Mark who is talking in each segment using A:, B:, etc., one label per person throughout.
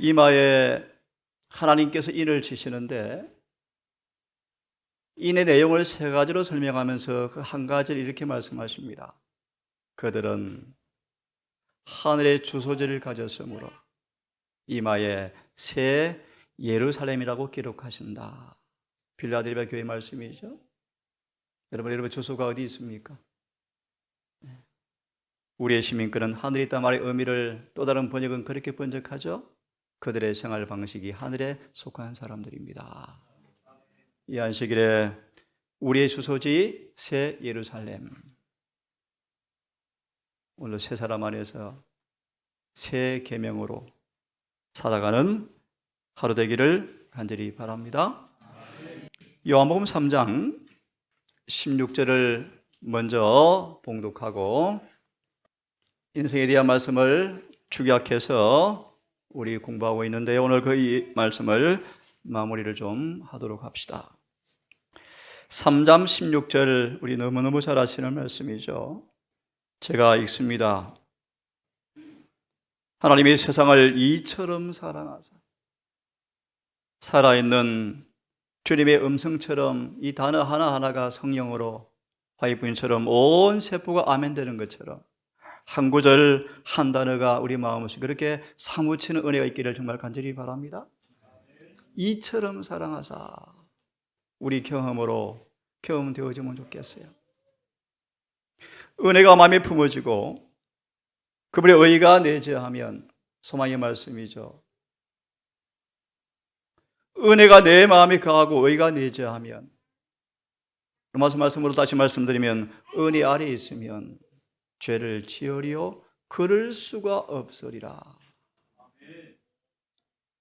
A: 이마에 하나님께서 인을 치시는데 인의 내용을 세 가지로 설명하면서 그 한 가지를 이렇게 말씀하십니다. 그들은 하늘의 주소지를 가졌으므로 이마에 새 예루살렘이라고 기록하신다. 빌라델비아 교회 말씀이죠. 여러분 주소가 어디 있습니까? 우리의 시민권은 하늘에 있다 말의 의미를 또 다른 번역은 그렇게 번역하죠. 그들의 생활 방식이 하늘에 속한 사람들입니다. 이 안식일에 우리의 주소지 새 예루살렘, 오늘 새 사람 안에서 새 계명으로 살아가는 하루 되기를 간절히 바랍니다. 요한복음 3장 16절을 먼저 봉독하고 인생에 대한 말씀을 축약해서 우리 공부하고 있는데 오늘 그 말씀을 마무리를 좀 하도록 합시다. 3장 16절 우리 너무너무 잘 아시는 말씀이죠. 제가 읽습니다. 하나님이 세상을 이처럼 사랑하사 살아있는 주님의 음성처럼 이 단어 하나하나가 성령으로 화이부인처럼 온 세포가 아멘 되는 것처럼 한 구절 한 단어가 우리 마음속에 그렇게 사무치는 은혜가 있기를 정말 간절히 바랍니다. 이처럼 사랑하사 우리 경험으로 경험되어지면 좋겠어요. 은혜가 마음에 품어지고 그분의 의가 내재하면 소망의 말씀이죠. 은혜가 내 마음에 거하고 의가 내재하면 로마서 말씀으로 다시 말씀드리면 은혜 아래에 있으면 죄를 지으리요 그럴 수가 없으리라.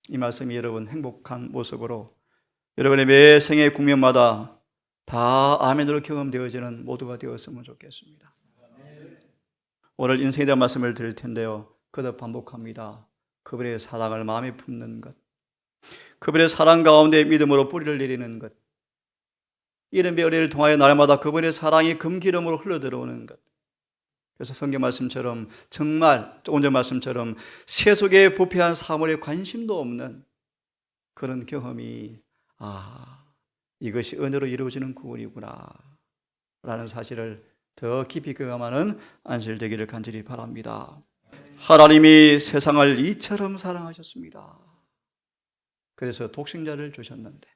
A: 이 말씀이 여러분 행복한 모습으로 여러분의 매 생의 국면마다 다 아멘으로 경험되어지는 모두가 되었으면 좋겠습니다. 오늘 인생에 대한 말씀을 드릴 텐데요, 그도 반복합니다. 그분의 사랑을 마음에 품는 것, 그분의 사랑 가운데 믿음으로 뿌리를 내리는 것, 이른비 은혜를 통하여 날마다 그분의 사랑이 금기름으로 흘러들어오는 것. 그래서 성경 말씀처럼 정말 조금 전 말씀처럼 세속의 부패한 사물에 관심도 없는 그런 경험이 이것이 은혜로 이루어지는 구원이구나 라는 사실을 더 깊이 경험하는 안식일 되기를 간절히 바랍니다. 하나님이 세상을 이처럼 사랑하셨습니다. 그래서 독생자를 주셨는데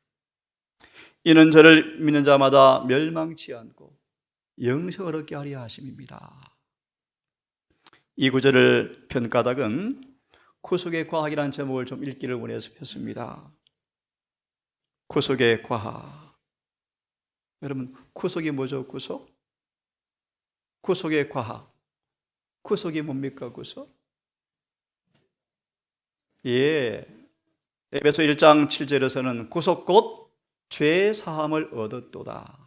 A: 이는 저를 믿는 자마다 멸망치 않고 영생을 얻게 하려 하심입니다. 이 구절을 편가닥은 구속의 과학이라는 제목을 좀 읽기를 원해서 폈습니다. 구속의 과학. 여러분, 구속이 뭐죠? 구속? 구속의 과학. 구속이 뭡니까? 구속? 에베소 1장 7절에서는 구속 곧 죄 사함을 얻었도다.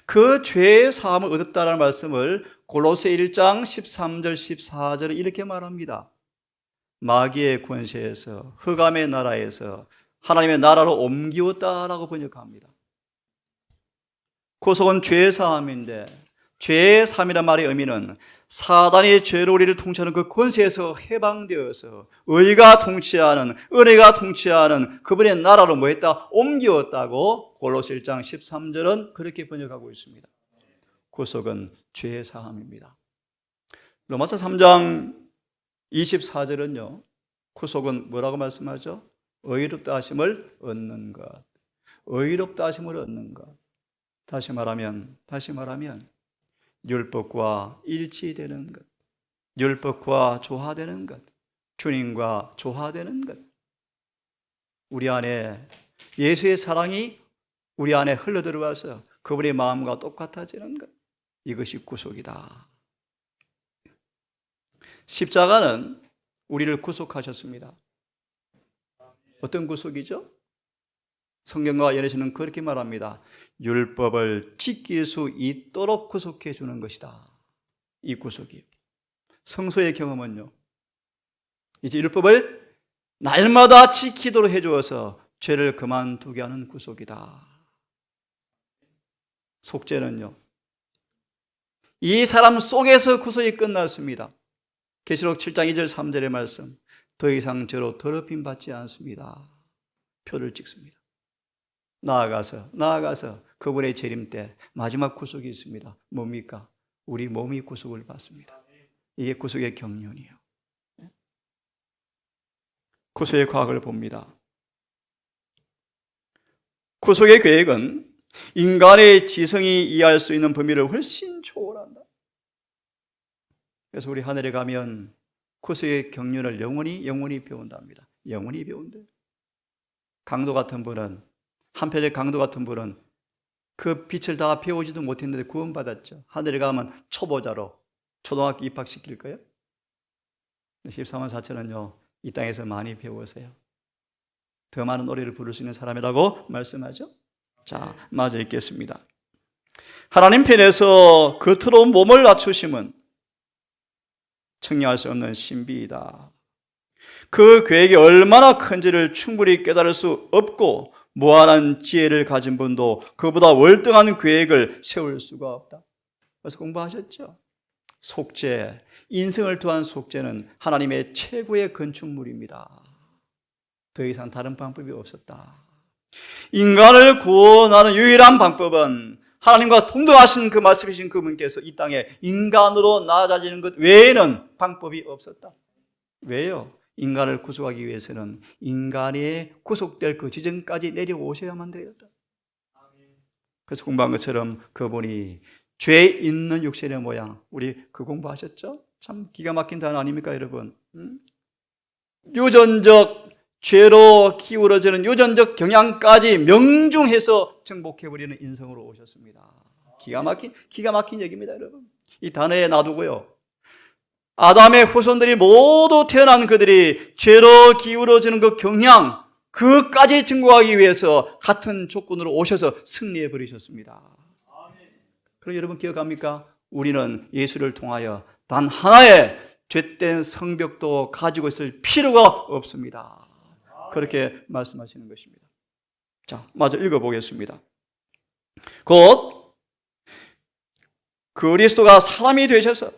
A: 그 죄 사함을 얻었다라는 말씀을 골로새 1장 13절 14절에 이렇게 말합니다. 마귀의 권세에서 흑암의 나라에서 하나님의 나라로 옮기었다라고 번역합니다. 구속은 죄 사함인데 죄 사함이란 말의 의미는 사단의 죄로 우리를 통치하는 그 권세에서 해방되어서 의가 통치하는, 은혜가 통치하는 그분의 나라로 뭐 했다? 옮기었다고 골로새 1장 13절은 그렇게 번역하고 있습니다. 구속은 죄 사함입니다. 로마서 3장 24절은요, 구속은 뭐라고 말씀하죠? 의롭다 하심을 얻는 것. 의롭다 하심을 얻는 것. 다시 말하면 율법과 일치되는 것, 율법과 조화되는 것, 주님과 조화되는 것. 우리 안에 예수의 사랑이 우리 안에 흘러들어와서 그분의 마음과 똑같아지는 것. 이것이 구속이다. 십자가는 우리를 구속하셨습니다. 어떤 구속이죠? 성경과 연애시는 그렇게 말합니다. 율법을 지킬 수 있도록 구속해 주는 것이다. 이 구속이요. 성소의 경험은요, 이제 율법을 날마다 지키도록 해주어서 죄를 그만두게 하는 구속이다. 속죄는요, 이 사람 속에서 구속이 끝났습니다. 계시록 7장 2절 3절의 말씀, 더 이상 저로 더럽힘 받지 않습니다. 표를 찍습니다. 나아가서 그분의 재림 때 마지막 구속이 있습니다. 뭡니까? 우리 몸이 구속을 받습니다. 이게 구속의 경륜이에요. 구속의 과학을 봅니다. 구속의 계획은 인간의 지성이 이해할 수 있는 범위를 훨씬 초월한다. 그래서 우리 하늘에 가면 구속의 경륜을 영원히 배운답니다. 영원히 배운대. 강도 같은 분은, 한편의 강도 같은 분은 그 빛을 다 배우지도 못했는데 구원받았죠. 하늘에 가면 초보자로 초등학교 입학시킬 거예요. 14만 4천은요, 이 땅에서 많이 배우세요. 더 많은 노래를 부를 수 있는 사람이라고 말씀하죠. 자, 마저 읽겠습니다. 하나님 편에서 겉으로 몸을 낮추심은 측량할 수 없는 신비이다. 그 계획이 얼마나 큰지를 충분히 깨달을 수 없고 무한한 지혜를 가진 분도 그보다 월등한 계획을 세울 수가 없다. 그래서 공부하셨죠? 속죄, 인생을 통한 속죄는 하나님의 최고의 건축물입니다. 더 이상 다른 방법이 없었다. 인간을 구원하는 유일한 방법은 하나님과 동등하신 그 말씀이신 그분께서 이 땅에 인간으로 낮아지는 것 외에는 방법이 없었다. 왜요? 인간을 구속하기 위해서는 인간이 구속될 그 지점까지 내려오셔야만 되었다. 그래서 공부한 것처럼 그분이 죄 있는 육신의 모양, 우리 그 공부하셨죠? 참 기가 막힌 단어 아닙니까, 여러분? 유전적 죄로 기울어지는 유전적 경향까지 명중해서 정복해버리는 인성으로 오셨습니다. 기가 막힌 얘기입니다, 여러분. 이 단어에 놔두고요. 아담의 후손들이 모두 태어난 그들이 죄로 기울어지는 그 경향, 그까지 증거하기 위해서 같은 조건으로 오셔서 승리해 버리셨습니다. 그럼 여러분 기억합니까? 우리는 예수를 통하여 단 하나의 죄된 성벽도 가지고 있을 필요가 없습니다. 그렇게 말씀하시는 것입니다. 자, 마저 읽어보겠습니다. 곧 그리스도가 사람이 되셔서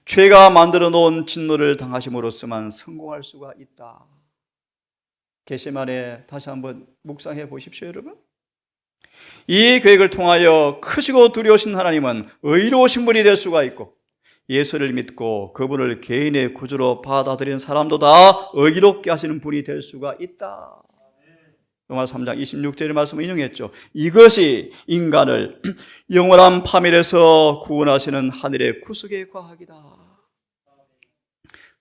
A: 죄가 만들어 놓은 진노를 당하심으로써만 성공할 수가 있다. 겟세마네 다시 한번 묵상해 보십시오, 여러분. 이 계획을 통하여 크시고 두려우신 하나님은 의로우신 분이 될 수가 있고 예수를 믿고 그분을 개인의 구주로 받아들인 사람도 다 의롭게 하시는 분이 될 수가 있다. 로마서 3장 26절의 말씀을 인용했죠. 이것이 인간을 영원한 파멸에서 구원하시는 하늘의 구속의 과학이다.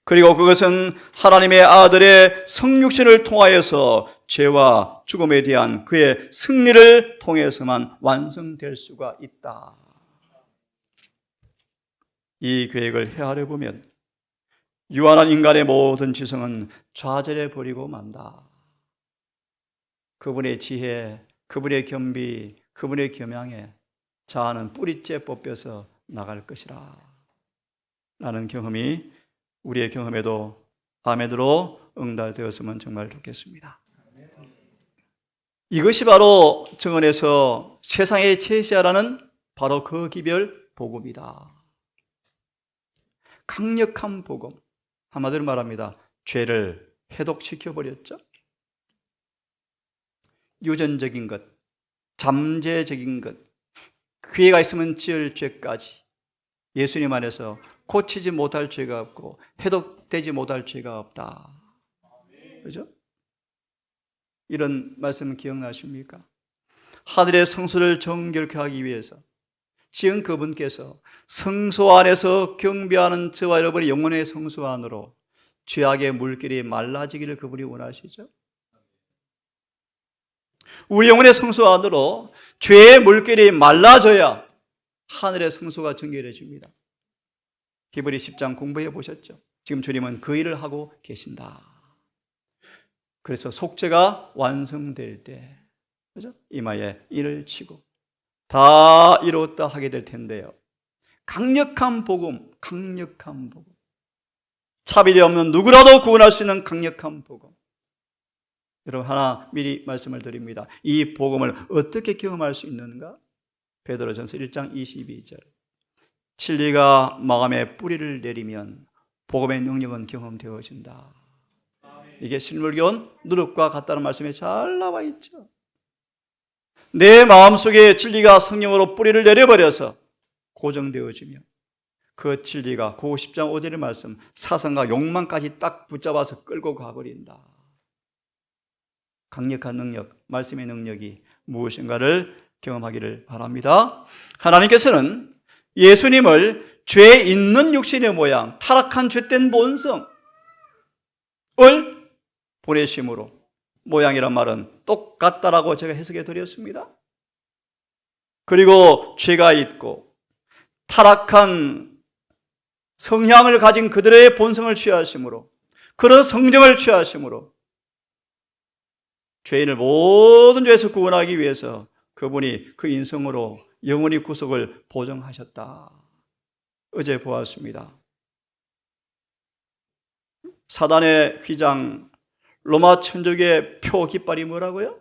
A: 그리고 그것은 하나님의 아들의 성육신을 통하여서 죄와 죽음에 대한 그의 승리를 통해서만 완성될 수가 있다. 이 계획을 헤아려 보면 유한한 인간의 모든 지성은 좌절해 버리고 만다. 그분의 지혜, 그분의 겸비, 그분의 겸양에 자아는 뿌리째 뽑혀서 나갈 것이라 라는 경험이 우리의 경험에도 아멘으로 응답되었으면 정말 좋겠습니다. 이것이 바로 정언에서 세상에 제시하라는 바로 그 기별 복음이다. 강력한 복음, 한마디로 말합니다. 죄를 해독시켜버렸죠. 유전적인 것, 잠재적인 것, 기회가 있으면 지을 죄까지 예수님 안에서 고치지 못할 죄가 없고 해독되지 못할 죄가 없다. 그렇죠? 이런 말씀 기억나십니까? 하늘의 성소를 정결케 하기 위해서 지은 그분께서 성소 안에서 경배하는 저와 여러분의 영혼의 성소 안으로 죄악의 물길이 말라지기를 그분이 원하시죠. 우리 영혼의 성소 안으로 죄의 물길이 말라져야 하늘의 성소가 정결해집니다. 히브리 10장 공부해 보셨죠? 지금 주님은 그 일을 하고 계신다. 그래서 속죄가 완성될 때, 그죠? 이마에 일을 치고 다 이루었다 하게 될 텐데요. 강력한 복음, 강력한 복음. 차별이 없는 누구라도 구원할 수 있는 강력한 복음. 여러분 하나 미리 말씀을 드립니다. 이 복음을 어떻게 경험할 수 있는가? 베드로전서 1장 22절. 진리가 마음에 뿌리를 내리면 복음의 능력은 경험되어진다. 이게 실물교훈 누룩과 같다는 말씀에 잘 나와 있죠. 내 마음속에 진리가 성령으로 뿌리를 내려버려서 고정되어지며 그 진리가 고 10장 5절의 말씀, 사상과 욕망까지 딱 붙잡아서 끌고 가버린다. 강력한 능력, 말씀의 능력이 무엇인가를 경험하기를 바랍니다. 하나님께서는 예수님을 죄 있는 육신의 모양, 타락한 죄된 본성을 보내심으로, 모양이란 말은 똑같다라고 제가 해석해 드렸습니다. 그리고 죄가 있고 타락한 성향을 가진 그들의 본성을 취하심으로, 그런 성정을 취하심으로 죄인을 모든 죄에서 구원하기 위해서 그분이 그 인성으로 영원히 구속을 보정하셨다. 어제 보았습니다. 사단의 휘장, 로마 천족의 표 깃발이 뭐라고요?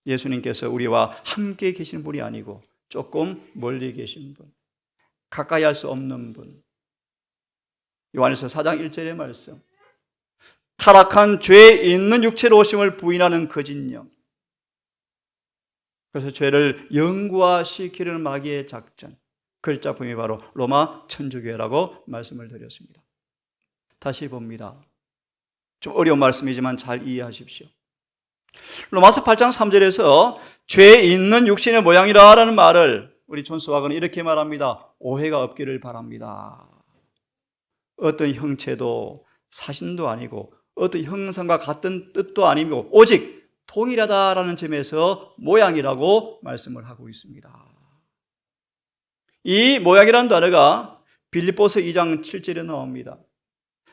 A: 예수님께서 우리와 함께 계신 분이 아니고 조금 멀리 계신 분, 가까이 할 수 없는 분. 요한일서 4장 1절의 말씀, 타락한 죄에 있는 육체로 오심을 부인하는 거짓 영. 그래서 죄를 영구화시키려는 마귀의 작전, 글자품이 바로 로마 천주교회라고 말씀을 드렸습니다. 다시 봅니다. 좀 어려운 말씀이지만 잘 이해하십시오. 로마서 8장 3절에서 죄 있는 육신의 모양이라는 말을 우리 존 스와그는 이렇게 말합니다. 오해가 없기를 바랍니다. 어떤 형체도 사신도 아니고 어떤 형상과 같은 뜻도 아니고 오직 동일하다라는 점에서 모양이라고 말씀을 하고 있습니다. 이 모양이라는 단어가 빌립보서 2장 7절에 나옵니다.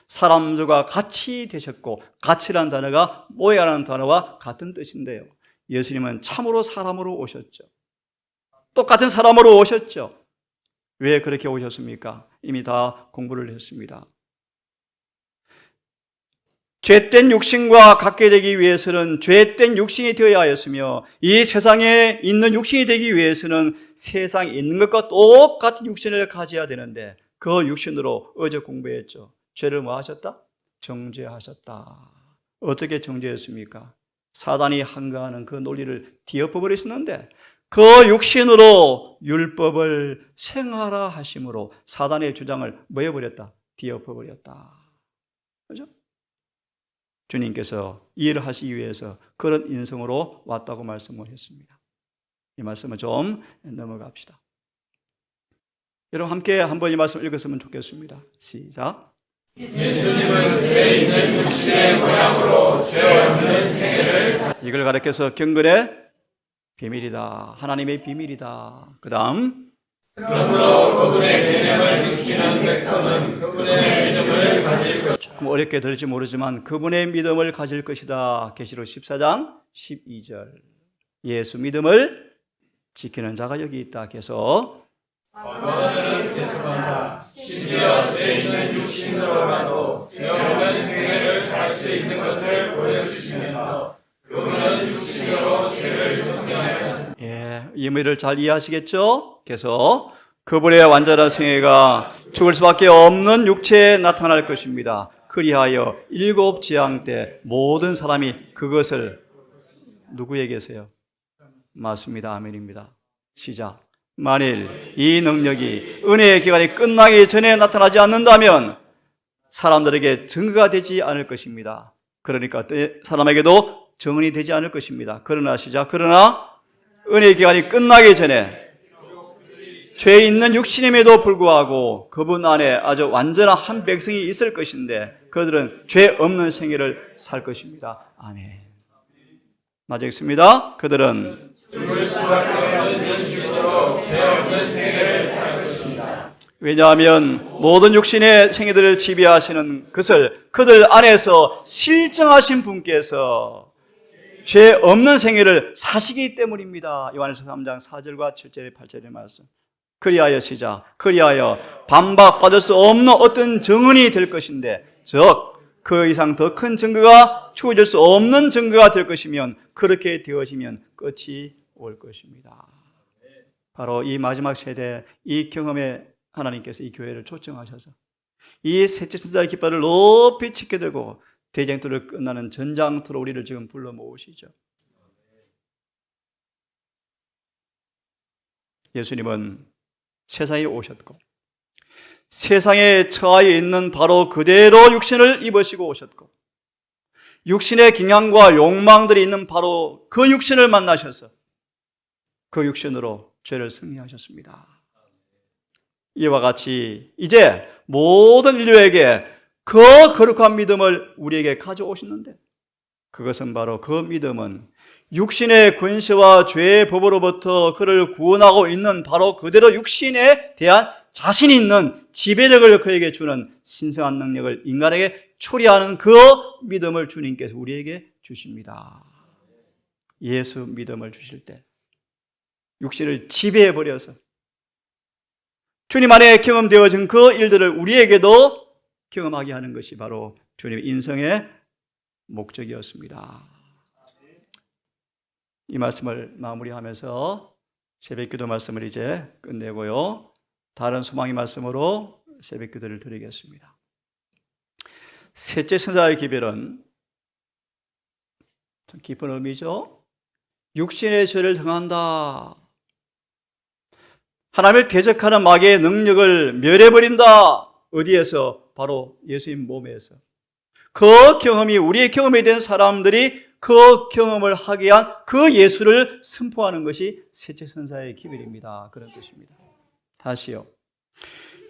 A: 사람들과 같이 되셨고, 같이라는 단어가 모양이라는 단어와 같은 뜻인데요, 예수님은 참으로 사람으로 오셨죠. 똑같은 사람으로 오셨죠. 왜 그렇게 오셨습니까? 이미 다 공부를 했습니다. 죄된 육신과 같게 되기 위해서는 죄된 육신이 되어야 하였으며, 이 세상에 있는 육신이 되기 위해서는 세상에 있는 것과 똑같은 육신을 가져야 되는데, 그 육신으로 어제 공부했죠. 죄를 뭐 하셨다? 정죄하셨다. 어떻게 정죄했습니까? 사단이 항거하는 그 논리를 뒤엎어버리셨는데, 그 육신으로 율법을 생하라 하심으로 사단의 주장을 뭐 해버렸다? 뒤엎어버렸다. 그죠? 주님께서 이해를 하시기 위해서 그런 인성으로 왔다고 말씀을 했습니다. 이 말씀을 좀 넘어갑시다. 여러분 함께 한번 이 말씀 읽었으면 좋겠습니다. 시작.
B: 예수님은 죄 있는 육신의 모양으로 죄 없는 생애를
A: 이걸 가르쳐서 경건의 비밀이다. 하나님의 비밀이다. 그 다음,
B: 그러므로 그분의 계명을 지키는 백성은 그분의 믿음을 가질 것이다.
A: 조금 어렵게 들을지 모르지만 그분의 믿음을 가질 것이다. 계시록 14장 12절. 예수 믿음을 지키는 자가 여기 있다. 계속
B: 너는 죄송하다. 심지어 죄 있는 육신으로라도 죄 없는 생애를 살 수 있는 것을 보여주시면서 그분은 육신으로 죄를 정죄하셨습니다.
A: 이 의미를 잘 이해하시겠죠? 계속 그분의 완전한 생애가 죽을 수밖에 없는 육체에 나타날 것입니다. 그리하여 일곱 재앙 때 모든 사람이 그것을 누구에게세요? 맞습니다. 아멘입니다. 시작. 만일 이 능력이 은혜의 기간이 끝나기 전에 나타나지 않는다면 사람들에게 증거가 되지 않을 것입니다. 그러니까 사람에게도 정언이 되지 않을 것입니다. 그러나 시작. 그러나 은혜의 기간이 끝나기 전에 죄 있는 육신임에도 불구하고 그분 안에 아주 완전한 한 백성이 있을 것인데 그들은 죄 없는 생애를 살 것입니다. 아멘. 맞아 있습니다. 그들은
B: 죽을 수밖에 없는 육신으로 죄 없는 생애를 살 것입니다.
A: 왜냐하면 모든 육신의 생애들을 지배하시는 것을 그들 안에서 실정하신 분께서 죄 없는 생애를 사시기 때문입니다. 요한일서 3장 4절과 7절의 8절의 말씀. 그리하여 시작. 그리하여 반박받을 수 없는 어떤 증언이 될 것인데, 즉 그 이상 더 큰 증거가 주어질 수 없는 증거가 될 것이면, 그렇게 되어지면 끝이 올 것입니다. 바로 이 마지막 세대, 이 경험에 하나님께서 이 교회를 초청하셔서 이 셋째 천사의 깃발을 높이 치게 들고 대쟁투를 끝나는 전장터로 우리를 지금 불러 모으시죠. 예수님은 세상에 오셨고 세상에 처하여 있는 바로 그대로 육신을 입으시고 오셨고 육신의 경향과 욕망들이 있는 바로 그 육신을 만나셔서 그 육신으로 죄를 승리하셨습니다. 이와 같이 이제 모든 인류에게 그 거룩한 믿음을 우리에게 가져오시는데 그것은 바로 그 믿음은 육신의 권세와 죄의 법으로부터 그를 구원하고 있는 바로 그대로 육신에 대한 자신 있는 지배력을 그에게 주는 신성한 능력을 인간에게 초래하는 그 믿음을 주님께서 우리에게 주십니다. 예수 믿음을 주실 때 육신을 지배해버려서 주님 안에 경험되어진 그 일들을 우리에게도 경험하게 하는 것이 바로 주님의 인생의 목적이었습니다. 이 말씀을 마무리하면서 새벽기도 말씀을 이제 끝내고요. 다른 소망의 말씀으로 새벽기도를 드리겠습니다. 셋째 천사의 기별은 참 깊은 의미죠. 육신의 죄를 정한다. 하나님을 대적하는 마귀의 능력을 멸해버린다. 어디에서? 바로 예수님 몸에서. 그 경험이 우리의 경험이 된 사람들이 그 경험을 하게 한 그 예수를 선포하는 것이 셋째 천사의 기별입니다. 그런 뜻입니다. 다시요.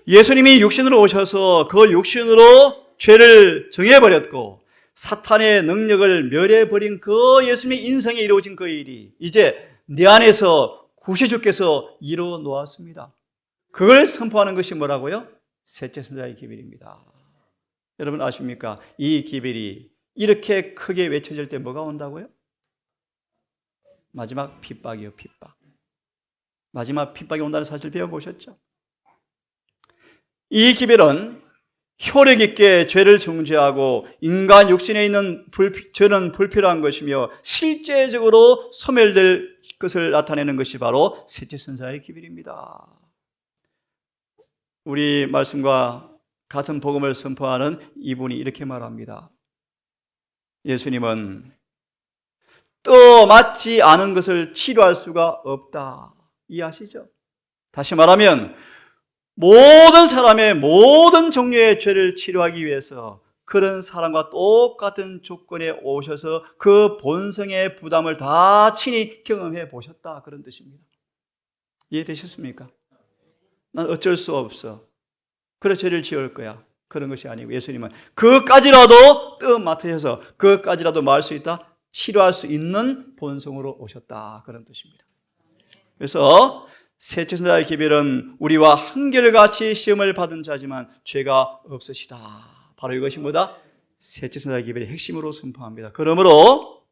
A: 예수님이 육신으로 오셔서 그 육신으로 죄를 정해버렸고 사탄의 능력을 멸해버린 그 예수님의 인생에 이루어진 그 일이 이제 내 안에서 구세주께서 이루어 놓았습니다. 그걸 선포하는 것이 뭐라고요? 셋째 천사의 기별입니다. 여러분 아십니까? 이 기별이 이렇게 크게 외쳐질 때 뭐가 온다고요? 마지막 핍박이요, 핍박. 마지막 핍박이 온다는 사실 배워보셨죠? 이 기별은 효력 있게 죄를 정죄하고 인간 육신에 있는 죄는 불필요한 것이며 실제적으로 소멸될 것을 나타내는 것이 바로 셋째 천사의 기별입니다. 우리 말씀과 같은 복음을 선포하는 이분이 이렇게 말합니다. 예수님은 또 맞지 않은 것을 치료할 수가 없다. 이해하시죠? 다시 말하면 모든 사람의 모든 종류의 죄를 치료하기 위해서 그런 사람과 똑같은 조건에 오셔서 그 본성의 부담을 다 친히 경험해 보셨다. 그런 뜻입니다. 이해되셨습니까? 난 어쩔 수 없어. 그래 죄를 지을 거야. 그런 것이 아니고 예수님은 그까지라도 뜻 맡으셔서 그까지라도 말할 수 있다. 치료할 수 있는 본성으로 오셨다. 그런 뜻입니다. 그래서 셋째 천사의 기별은 우리와 한결같이 시험을 받은 자지만 죄가 없으시다. 바로 이것이 뭐다? 셋째 천사의 기별의 핵심으로 선포합니다. 그러므로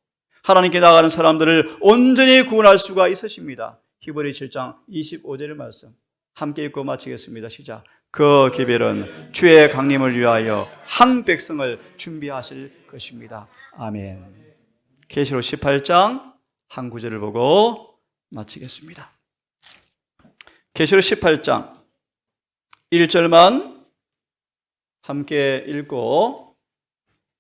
A: 하나님께 나가는 사람들을 온전히 구원할 수가 있으십니다. 히브리 7장 25절의 말씀 함께 읽고 마치겠습니다. 시작. 그 기별은 주의 강림을 위하여 한 백성을 준비하실 것입니다. 아멘. 계시록 18장 한 구절을 보고 마치겠습니다. 계시록 18장 1절만 함께 읽고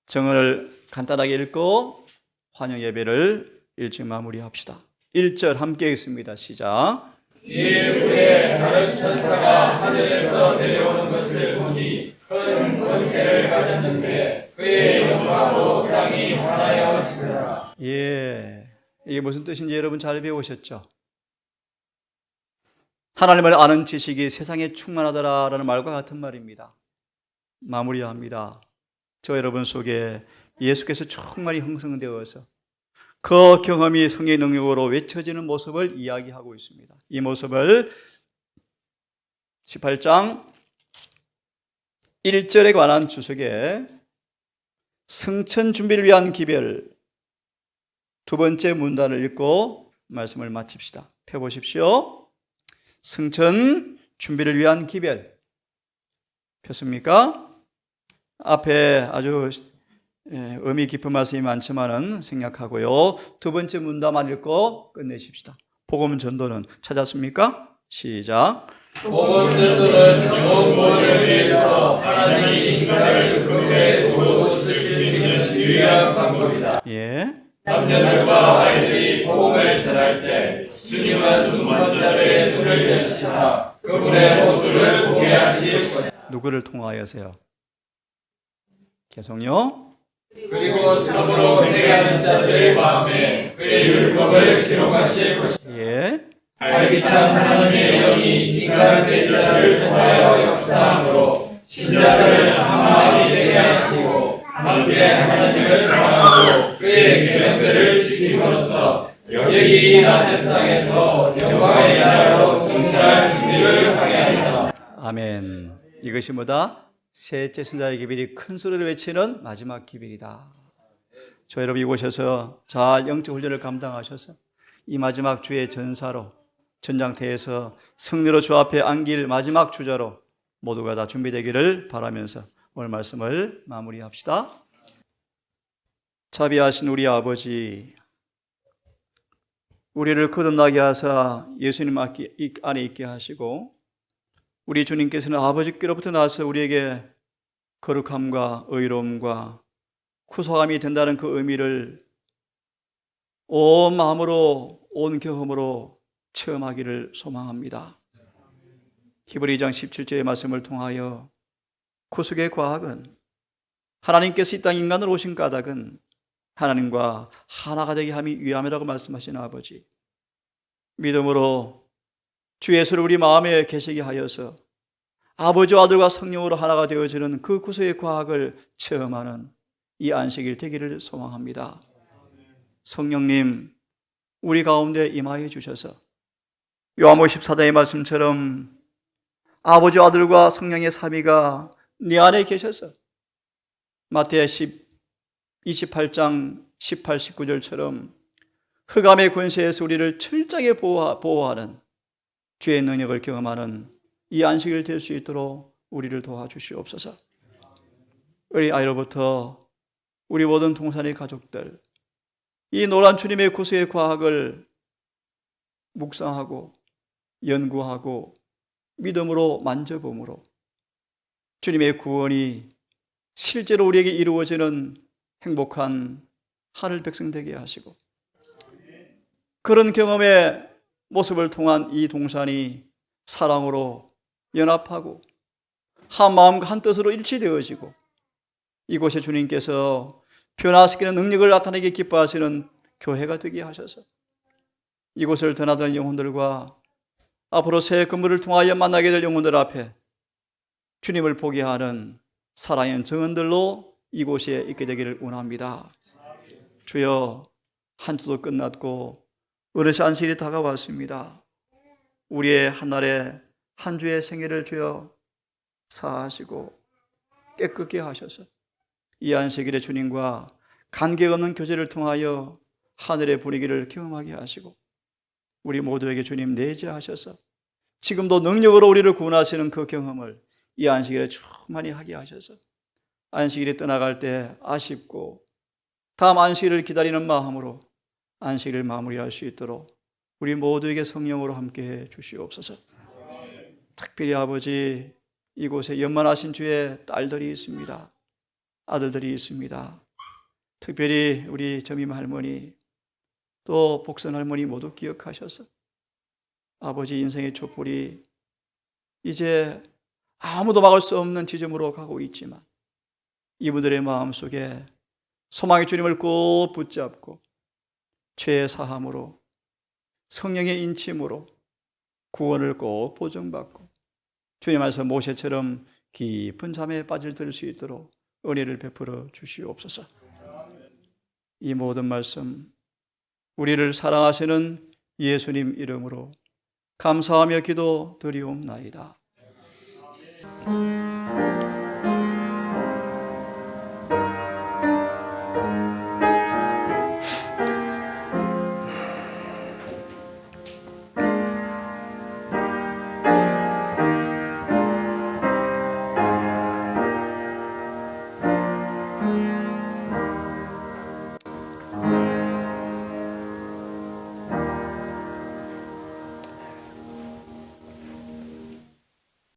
A: 정언을 간단하게 읽고 환영 예배를 일찍 마무리합시다. 1절 함께 읽습니다. 시작.
B: 이일 후에 다른 천사가 하늘에서 내려오는 것을 보니 큰 권세를 가졌는데 그의 영광으로 땅이 하나여 지더라.
A: 이게 무슨 뜻인지 여러분 잘 배우셨죠? 하나님을 아는 지식이 세상에 충만하더라라는 말과 같은 말입니다. 마무리합니다. 저 여러분 속에 예수께서 충만히 형성되어서 그 경험이 성의 능력으로 외쳐지는 모습을 이야기하고 있습니다. 이 모습을 18장 1절에 관한 주석에 승천 준비를 위한 기별 두 번째 문단을 읽고 말씀을 마칩시다. 펴보십시오. 승천 준비를 위한 기별 폈습니까? 앞에 아주 의미 깊은 말씀이 많지만은 생략하고요. 두 번째 문단만 읽고 끝내십시다. 복음 전도는 찾았습니까? 시작.
B: 복음 전도는 영원을 위해서 하나님이 인간을 그의 도로 주실 수 있는 유일한 방법이다.
A: 예.
B: 남녀들과 아이들이 복음을 전할 때 주님은 눈먼 자들의 눈을 여시사 그분의 모습을 보게 하실 것이다.
A: 누구를 통하여서요? 계속요.
B: 그리고 참으로 회개하는 자들의 마음에 그의 율법을 기록하실 것이다.
A: 예.
B: 알기찬 하나님의 영이 인간 대자를 통하여 역사함으로 신자들을 한 마음이 되게 하시고 함께 하나님을 사랑하고 그의 계명들을 지킴으로써 여기 이 낮은 땅에서 영광의 나라로 승천할 준비를 하게 하리라.
A: 아멘. 이것이 뭐다? 셋째 선자의 기별이 큰 소리로 외치는 마지막 기별이다. 저 여러분 이곳에서 잘 영적 훈련을 감당하셔서 이 마지막 주의 전사로 전장터에서 승리로 주 앞에 안길 마지막 주자로 모두가 다 준비되기를 바라면서 오늘 말씀을 마무리합시다. 자비하신 우리 아버지, 우리를 거듭나게 하사 예수님 안에 있게 하시고 우리 주님께서는 아버지께로부터 나서 우리에게 거룩함과 의로움과 구속함이 된다는 그 의미를 온 마음으로 온 경험으로 체험하기를 소망합니다. 히브리 2장 17절의 말씀을 통하여 구속의 과학은 하나님께서 이 땅 인간으로 오신 까닭은 하나님과 하나가 되게 함이 위함이라고 말씀하신 아버지, 믿음으로 주 예수를 우리 마음에 계시게 하여서 아버지와 아들과 성령으로 하나가 되어지는 그 구속의 과학을 체험하는 이 안식일 되기를 소망합니다. 성령님 우리 가운데 임하여 주셔서 요한복음 14장의 말씀처럼 아버지와 아들과 성령의 삼위가 네 안에 계셔서 마태의 28장 18, 19절처럼 흑암의 권세에서 우리를 철저하게 보호하는 주의 능력을 경험하는 이 안식일 될 수 있도록 우리를 도와주시옵소서. 우리 아이로부터 우리 모든 동산의 가족들, 이 노란 주님의 구속의 과학을 묵상하고 연구하고 믿음으로 만져봄으로 주님의 구원이 실제로 우리에게 이루어지는 행복한 하늘 백성 되게 하시고 그런 경험의 모습을 통한 이 동산이 사랑으로 연합하고 한 마음과 한 뜻으로 일치되어지고 이곳에 주님께서 변화시키는 능력을 나타내게 기뻐하시는 교회가 되게 하셔서 이곳을 드나드는 영혼들과 앞으로 새 근무를 통하여 만나게 될 영혼들 앞에 주님을 보게 하는 살아있는 증언들로 이곳에 있게 되기를 원합니다. 주여, 한 주도 끝났고 어르신 안식일이 다가왔습니다. 우리의 한날의 한 주의 생애를 주여 사하시고 깨끗게 하셔서 이 안식일에 주님과 관계없는 교제를 통하여 하늘의 분위기를 경험하게 하시고 우리 모두에게 주님 내재하셔서 지금도 능력으로 우리를 구원하시는 그 경험을 이 안식일에 충만히 하게 하셔서 안식일이 떠나갈 때 아쉽고 다음 안식일을 기다리는 마음으로 안식일을 마무리할 수 있도록 우리 모두에게 성령으로 함께해 주시옵소서. 특별히 아버지, 이곳에 연만하신 주의 딸들이 있습니다. 아들들이 있습니다. 특별히 우리 점임 할머니 또 복선 할머니 모두 기억하셔서 아버지 인생의 촛불이 이제 아무도 막을 수 없는 지점으로 가고 있지만 이분들의 마음속에 소망의 주님을 꼭 붙잡고 죄의 사함으로 성령의 인침으로 구원을 꼭 보증받고 주님 안에서 모세처럼 깊은 잠에 빠질들 수 있도록 은혜를 베풀어 주시옵소서. 이 모든 말씀 우리를 사랑하시는 예수님 이름으로 감사하며 기도 드리옵나이다.